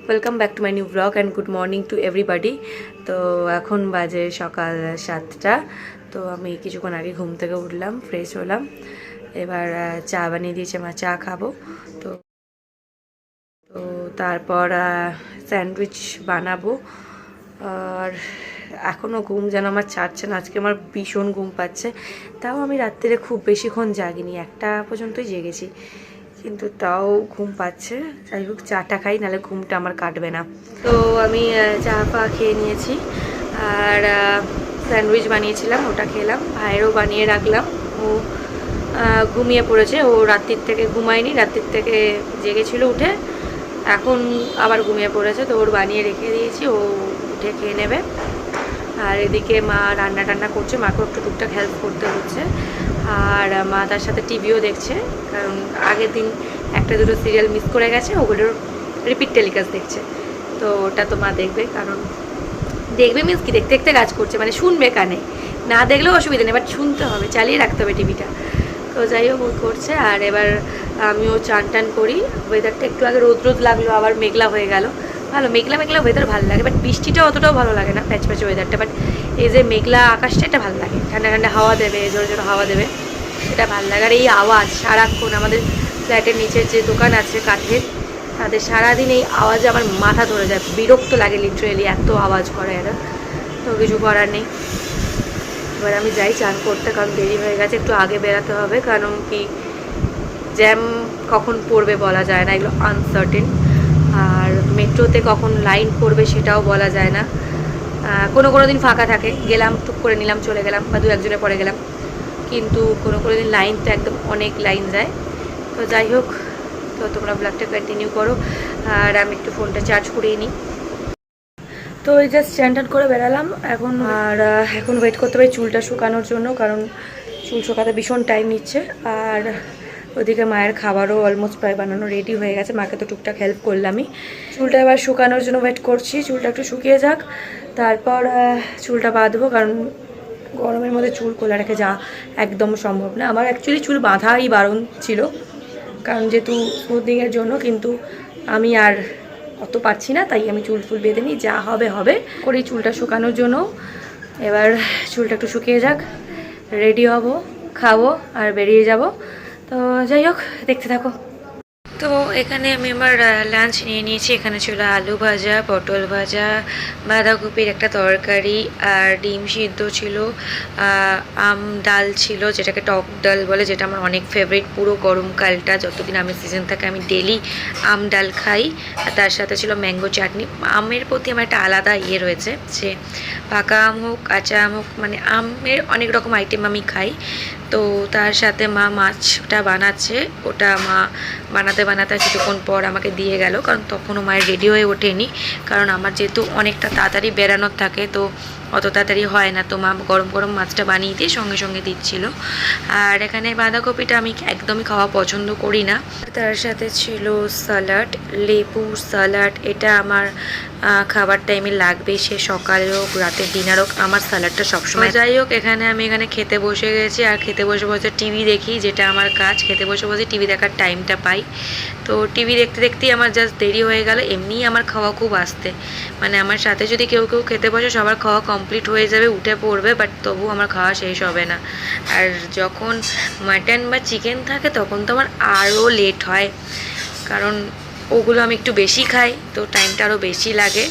Welcome back to my new blog and good morning to everybody. তো এখন বাজে সকাল 7টা। তো আমি কিছুক্ষণ আগে ঘুম থেকে উঠলাম, ফ্রেশ হলাম। এবার চা বানিয়ে দিয়েছে মা, চা খাবো। তো তো তারপর স্যান্ডউইচ বানাবো। আর এখনও ঘুম যেন আমার ছাড়ছে না, আজকে আমার ভীষণ ঘুম পাচ্ছে। তাও আমি রাত্রিরে খুব বেশিক্ষণ জাগিনি, 1টা পর্যন্তই জেগেছি, কিন্তু তাও ঘুম পাচ্ছে। যাই হোক, চাটা খাই, নাহলে ঘুমটা আমার কাটবে না। তো আমি চা পা খেয়ে নিয়েছি, আর স্যান্ডউইচ বানিয়েছিলাম, ওটা খেলাম। ভাইয়েরও বানিয়ে রাখলাম, ও ঘুমিয়ে পড়েছে। ও রাত্রির থেকে ঘুমায়নি, রাত্রির থেকে জেগেছিল উঠে, এখন আবার ঘুমিয়ে পড়েছে। তো ওর বানিয়ে রেখে দিয়েছি, ও উঠে খেয়ে নেবে। আর এদিকে মা রান্না টান্না করছে, মাকেও একটু টুকটাক হেল্প করতে হচ্ছে। আর মা তার সাথে টিভিও দেখছে, কারণ আগের দিন একটা দুটো সিরিয়াল মিস করে গেছে, ওগুলোর রিপিট টেলিকাস্ট দেখছে। তো ওটা তো মা দেখবে, কারণ দেখবে মিন্স কি, দেখতে দেখতে কাজ করছে, মানে শুনবে কানে, না দেখলেও অসুবিধা নেই, বাট শুনতে হবে, চালিয়ে রাখতে হবে টিভিটা। তো যাই হোক, করছে। আর এবার আমিও চান টান করি। ওয়েদারটা একটু আগে রোদ রোদ লাগলো, আবার মেঘলা হয়ে গেল। ভালো, মেঘলা মেঘলা ওয়েদার ভালো লাগে, বাট বৃষ্টিটা অতটাও ভালো লাগে না, প্যাচ প্যাচ ওয়েদারটা। বাট এই যে মেঘলা আকাশটা, এটা ভালো লাগে, ঠান্ডা ঠান্ডা হাওয়া দেবে, জোরে জোরে হাওয়া দেবে, এটা ভালো লাগে। আর এই আওয়াজ সারাক্ষণ, আমাদের ফ্ল্যাটের নিচের যে দোকান আছে কাঠের, তাদের সারাদিন এই আওয়াজে আমার মাথা ধরে যায়, বিরক্ত লাগে লিটারেলি, এত আওয়াজ করে এরা। তো কিছু করার নেই। এবার আমি যাই চান করতে, কারণ দেরি হয়ে গেছে, একটু আগে বেরাতে হবে, কারণ কি জ্যাম কখন পড়বে বলা যায় না, এগুলো আনসার্টেন। আর মেট্রোতে কখন লাইন পড়বে সেটাও বলা যায় না। কোনো দিন ফাঁকা থাকে, গেলাম, টুক করে নিলাম, চলে গেলাম, বা দু একজনের পরে গেলাম। কিন্তু কোনো দিন লাইন তো একদম অনেক লাইন যায়। তো যাই হোক, তো তোমরা ব্লগটা কন্টিনিউ করো, আর আমি একটু ফোনটা চার্জ করিয়ে নিই। তো এই জাস্ট স্ট্যান্ড করে বেরালাম এখন। আর এখন ওয়েট করতে পারি চুলটা শুকানোর জন্য, কারণ চুল শুকাতে ভীষণ টাইম নিচ্ছে। আর ওদিকে মায়ের খাবারও অলমোস্ট প্রায় বানানো রেডি হয়ে গেছে, মাকে তো টুকটাক হেল্প করলামই। চুলটা এবার শুকানোর জন্য ওয়েট করছি, চুলটা একটু শুকিয়ে যাক, তারপর চুলটা বাঁধবো, কারণ গরমের মধ্যে চুল খোলা রেখে যাওয়া একদম সম্ভব না। আমার অ্যাকচুয়ালি চুল বাঁধাই বারণ ছিল, কারণ যেহেতু স্মুথনিংয়ের জন্য, কিন্তু আমি আর অত পারছি না, তাই আমি চুল ফুল বেঁধে নিই, যা হবে হবে করি চুলটা শুকানোর জন্য। এবার চুলটা একটু শুকিয়ে যাক, রেডি হব, খাবো আর বেরিয়ে যাব। তো যাই হোক, দেখতে থাকো। তো এখানে আমি আমার লাঞ্চ নিয়ে নিয়েছি। এখানে ছিল আলু ভাজা, পটল ভাজা, বাঁধাকপির একটা তরকারি, আর ডিম সিদ্ধ ছিল, আম ডাল ছিল, যেটাকে টক ডাল বলে, যেটা আমার অনেক ফেভারিট। পুরো গরমকালটা যতদিন আমের সিজন থাকে আমি ডেলি আম ডাল খাই। আর তার সাথে ছিল ম্যাঙ্গো চাটনি। আমের প্রতি আমার একটা আলাদা ইয়ে রয়েছে, যে পাকা আম হোক, কাঁচা আম হোক, মানে আমের অনেক রকম আইটেম আমি খাই। তো তার সাথে মা মাছটা বানাচ্ছে, ওটা মা বানাতে বানাতে কিছুক্ষণ পর আমাকে দিয়ে গেল, কারণ তখনও মায়ের রেডি হয়ে ওঠেনি, কারণ আমার যেহেতু অনেকটা তাড়াতাড়ি বেরানোর থাকে, তো অত তাড়াতাড়ি হয় না। তো মা গরম গরম মাছটা বানিয়ে দিয়ে সঙ্গে সঙ্গে দিচ্ছিল। আর এখানে বাঁধাকপিটা আমি একদমই খাওয়া পছন্দ করি না। তার সাথে ছিল স্যালাড, লেবু স্যালাড। এটা আমার খাবার টাইমে লাগবে, সে সকালে হোক, রাতের ডিনার হোক, আমার স্যালাডটা সবসময়। যাই হোক, আমি এখানে খেতে বসে গেছি, আর খেতে বসে বসে টিভি দেখি, যেটা আমার কাজ। খেতে বসে বসে টিভি দেখার টাইমটা পাই। তো টিভি দেখতে দেখতেই আমার জাস্ট দেরি হয়ে গেল। এমনিই আমার খাওয়া খুব আস্তে, মানে আমার সাথে যদি কেউ খেতে বসে, সবার খাওয়া কমপ্লিট হয়ে যাবে, উঠে পড়বে, বাট তবু আমার খাওয়া শেষ হবে না। আর যখন মাটন বা চিকেন থাকে, তখন তো আমার আরও লেট হয়, কারণ ওগুলো আমি একটু বেশি খাই, তো টাইমটা আরও বেশি লাগে।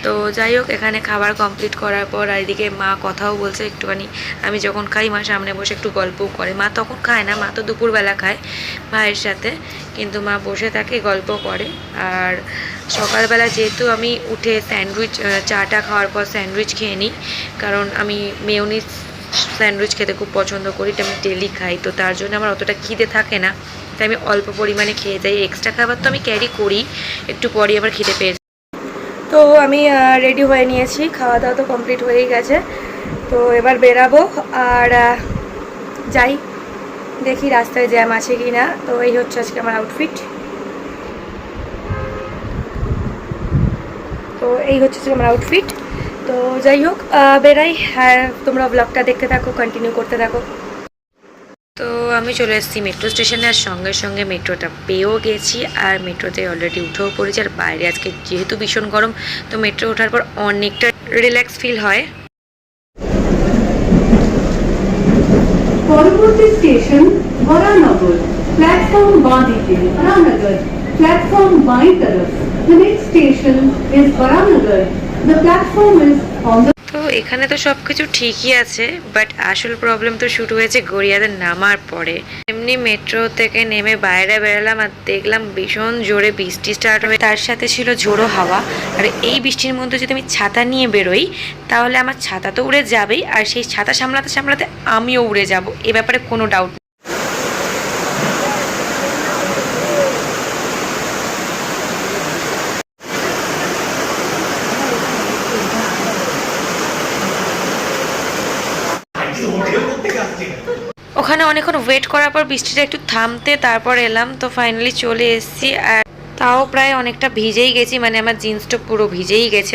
তো যাই হোক, এখানে খাবার কমপ্লিট করার পর, আর এদিকে মা কথাও বলছে একটুখানি। আমি যখন খাই, মা সামনে বসে একটু গল্পও করে। মা তখন খায় না, মা তো দুপুরবেলা খায় ভাইয়ের সাথে, কিন্তু মা বসে থাকে, গল্প করে। আর সকালবেলা যেহেতু আমি উঠে স্যান্ডউইচ, চাটা খাওয়ার পর স্যান্ডউইচ খেয়ে নিই, কারণ আমি মেয়োনিজ স্যান্ডউইচ খেতে খুব পছন্দ করি, এটা আমি ডেলি খাই। তো তার জন্য আমার অতটা খিদে থাকে না, তাই আমি অল্প পরিমাণে খেয়ে যাই। এক্সট্রা খাবার তো আমি ক্যারি করি, একটু পরই আবার খিদে পেয়ে। তো আমি রেডি হয়ে নিয়েছি, খাওয়া দাওয়া তো কমপ্লিট হয়েই গেছে। তো এবার বেরাবো, আর যাই দেখি রাস্তায় জ্যাম আছে কি না। তো এই হচ্ছে আজকে আমার আউটফিট। তো যাই হোক, বেরাই। আর তোমরা ব্লগটা দেখতে থাকো, কন্টিনিউ করতে থাকো। তো আমি চলে এসেছি মেট্রো স্টেশনে, আর সঙ্গে সঙ্গে মেট্রোটা পেয়েও গেছি, আর মেট্রোতে অলরেডি উঠেও পড়েছি। আর বাইরে আজকে যেহেতু ভীষণ গরম, তো মেট্রো ওঠার পর অনেকটা রিল্যাক্স ফিল হয়। পরবর্তী station Baranagar, platform बांदीके, Baranagar, platform बाईं तरफ। The next station is Baranagar. The platform is on the তো এখানে তো সব কিছু ঠিকই আছে, বাট আসল প্রবলেম তো শুরু হয়েছে গড়িয়াতে নামার পরে। এমনি মেট্রো থেকে নেমে বাইরে বেরোলাম আর দেখলাম ভীষণ জোরে বৃষ্টি স্টার্ট হয়ে, তার সাথে ছিল ঝোড়ো হাওয়া। আর এই বৃষ্টির মধ্যে যদি আমি ছাতা নিয়ে বেরোই, তাহলে আমার ছাতা তো উড়ে যাবেই, আর সেই ছাতা সামলাতে সামলাতে আমিও উড়ে যাব, এ ব্যাপারে কোনো ডাউট। ওখানে অনেকক্ষণ ওয়েট করার পর বৃষ্টিটা একটু থামতে তারপর এলাম, তো ফাইনালি চলে এসেছি। আর তাও প্রায় অনেকটা ভিজেই গেছি, মানে আমার জিন্সটা পুরো ভিজেই গেছে।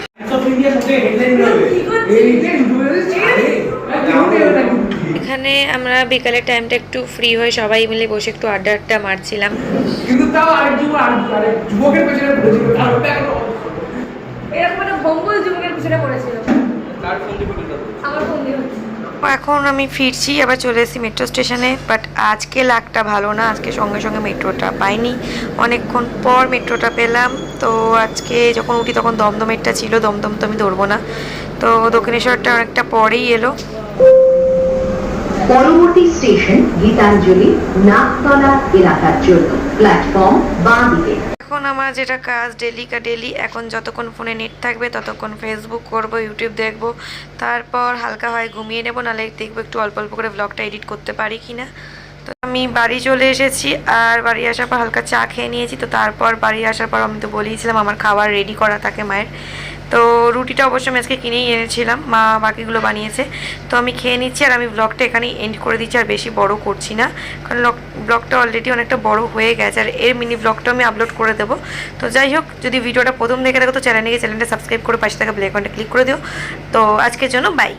এখানে আমরা বিকালের টাইমটা একটু ফ্রি হয়ে সবাই মিলে বসে একটু আড্ডা আড্ডা মারছিলাম। কিন্তু তাও যুবকের পেছনে পড়েছিল, এরকম একটা ভঙ্গুল যুবকের পিছনে পড়েছিল। তার ফোন দিয়ে আমার ফোন দিয়ে হচ্ছে। এখন আমি ফিরছি, আবার চলে এসেছি মেট্রো স্টেশনে। বাট আজকে লাকটা ভালো না, আজকে সঙ্গে সঙ্গে মেট্রোটা পাইনি, অনেকক্ষণ পর মেট্রোটা পেলাম। তো আজকে যখন উঠি তখন দমদমেরটা ছিল, দমদম তো আমি ধরবো না, তো দক্ষিণেশ্বরটা অনেকটা পরেই এলো। পরবর্তী স্টেশন গীতাঞ্জলি, নাকতলা এলাকার জন্য, প্ল্যাটফর্ম বাঁ দিকে। এখন আমার যেটা কাজ ডেলি এখন যতক্ষণ ফোনে নেট থাকবে ততক্ষণ ফেসবুক করব, ইউটিউব দেখব, তারপর হালকা হয় ঘুমিয়ে নেবো, নাহলে দেখবো একটু অল্প অল্প করে ব্লগটা এডিট করতে পারি কি না। তো আমি বাড়ি চলে এসেছি, আর বাড়ি আসার পর হালকা চা খেয়ে নিয়েছি। তো তারপর বাড়ি আসার পর আমি তো বলেইছিলাম আমার খাবার রেডি করা থাকে মায়ের, তো রুটিটা অবশ্য আমি আজকে কিনেই এনেছিলাম, মা বাকিগুলো বানিয়েছে। তো আমি খেয়ে নিচ্ছি, আর আমি ব্লগটা এখানেই এন্ড করে দিচ্ছি, আর বেশি বড় করছি না, কারণ ব্লগটা অলরেডি অনেকটা বড় হয়ে গেছে, আর এর মিনি ব্লগটা আমি আপলোড করে দেবো। তো যাই হোক, যদি ভিডিওটা প্রথম দেখে থাকো তো চ্যানেলটা সাবস্ক্রাইব করে পাশে থাকা বেল আইকনটা ক্লিক করে দিও। তো আজকের জন্য বাই।